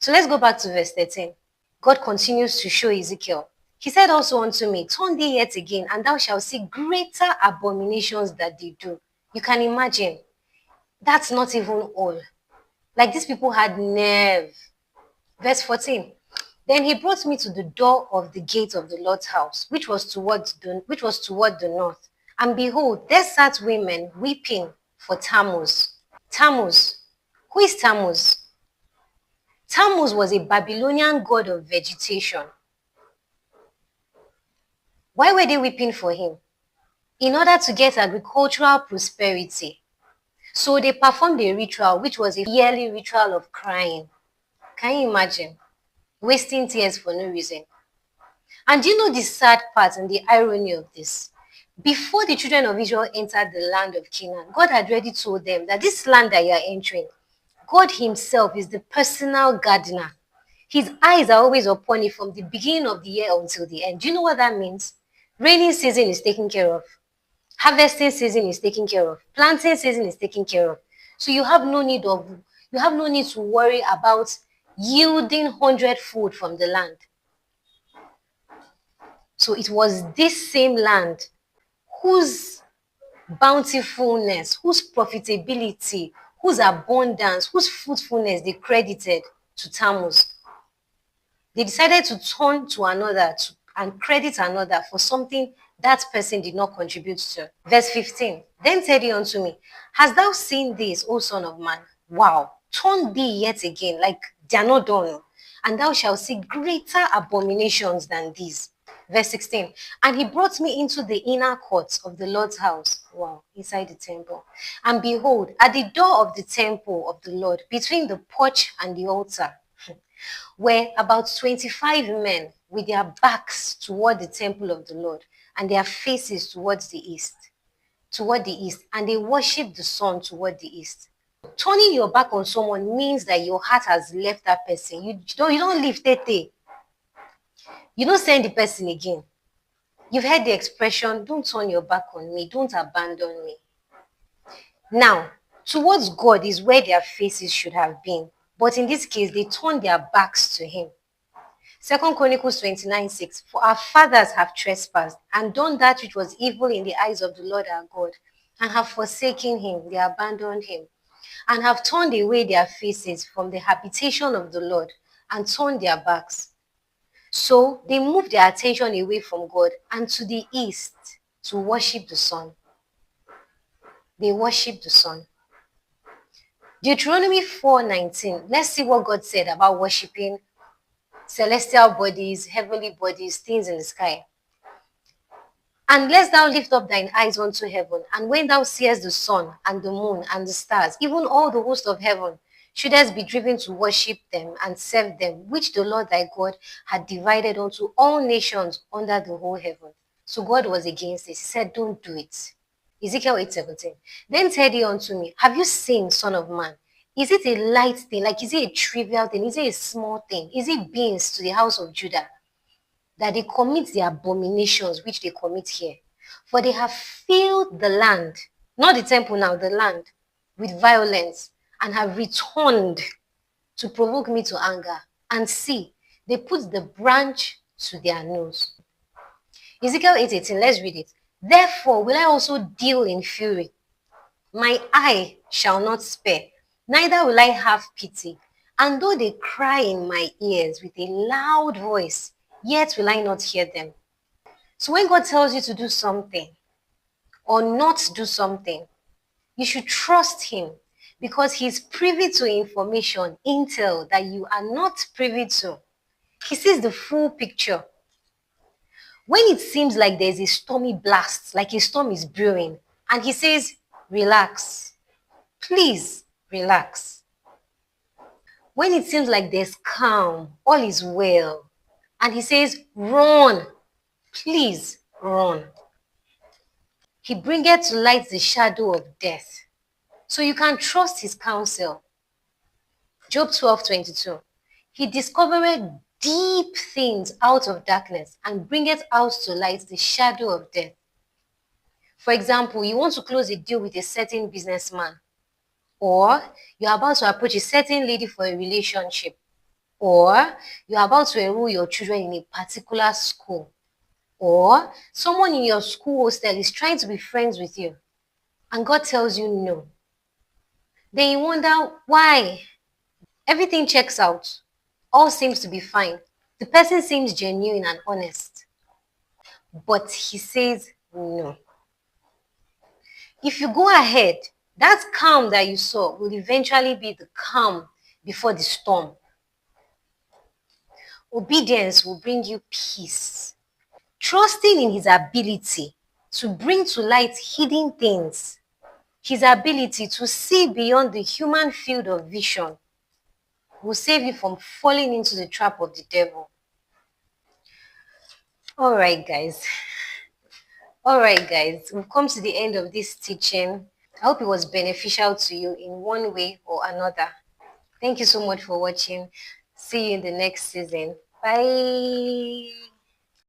So let's go back to verse 13. God continues to show Ezekiel. He said also unto me, turn thee yet again, and thou shalt see greater abominations that they do. You can imagine. That's not even all. Like these people had nerve. Verse 14. Then he brought me to the door of the gate of the Lord's house, which was toward the north. And behold, there sat women weeping for Tammuz. Tammuz. Who is Tammuz? Tammuz was a Babylonian god of vegetation. Why were they weeping for him? In order to get agricultural prosperity. So they performed a ritual, which was a yearly ritual of crying. Can you imagine? Wasting tears for no reason. And do you know the sad part and the irony of this? Before the children of Israel entered the land of Canaan, God had already told them that this land that you are entering, God himself is the personal gardener. His eyes are always upon it from the beginning of the year until the end. Do you know what that means? Raining season is taken care of. Harvesting season is taken care of. Planting season is taken care of. So you have no need to worry about yielding 100-fold from the land. So it was this same land whose bountifulness, whose profitability, whose abundance, whose fruitfulness they credited to Tammuz. They decided to turn to another and credit another for something that person did not contribute to. Verse 15. Then said he unto me, hast thou seen this, O son of man? Wow. Turn thee yet again, like they are not done. And thou shalt see greater abominations than these. Verse 16. And he brought me into the inner courts of the Lord's house. Wow. Inside the temple. And behold, at the door of the temple of the Lord, between the porch and the altar, were about 25 men with their backs toward the temple of the Lord and their faces toward the east, and they worshiped the sun toward the east. Turning your back on someone means that your heart has left that person. You don't leave tete. You don't send the person again. You've heard the expression, don't turn your back on me, don't abandon me. Now, towards God is where their faces should have been. But in this case, they turned their backs to him. 2 Chronicles 29:6. For our fathers have trespassed and done that which was evil in the eyes of the Lord our God, and have forsaken him, they abandoned him, and have turned away their faces from the habitation of the Lord, and turned their backs. So they moved their attention away from God and to the east to worship the sun. They worship the sun. Deuteronomy 4:19. Let's see what God said about worshiping celestial bodies, heavenly bodies, things in the sky. Unless thou lift up thine eyes unto heaven, and when thou seest the sun and the moon and the stars, even all the host of heaven, shouldest be driven to worship them and serve them, which the Lord thy God had divided unto all nations under the whole heaven. So God was against this. He said, don't do it. Ezekiel 8:17. Then said he unto me, have you seen, son of man? Is it a light thing? Like, is it a trivial thing? Is it a small thing? Is it beans to the house of Judah that they commit the abominations which they commit here? For they have filled the land, not the temple now, the land, with violence, and have returned to provoke me to anger. And see, they put the branch to their nose. Ezekiel 8:18, let's read it. Therefore will I also deal in fury. My eye shall not spare, neither will I have pity. And though they cry in my ears with a loud voice, yet will I not hear them. So when God tells you to do something or not do something, you should trust him, because he's privy to information, intel that you are not privy to. He sees the full picture. When it seems like there's a stormy blast, like a storm is brewing, and he says, relax, please relax. When it seems like there's calm, all is well, and he says, run, please run. He bringeth to light the shadow of death. So you can trust his counsel. Job 12:22. He discovereth deep things out of darkness and bringeth out to light the shadow of death. For example, you want to close a deal with a certain businessman, or you're about to approach a certain lady for a relationship. or you're about to enroll your children in a particular school, or someone in your school hostel is trying to be friends with you and God tells you no. Then you wonder why. Everything checks out. All seems to be fine. The person seems genuine and honest, but he says no. If you go ahead, that calm that you saw will eventually be the calm before the storm. Obedience will bring you peace. Trusting in his ability to bring to light hidden things, his ability to see beyond the human field of vision, will save you from falling into the trap of the devil. All right, guys. We've come to the end of this teaching. I hope it was beneficial to you in one way or another. Thank you so much for watching. See you in the next season. Bye.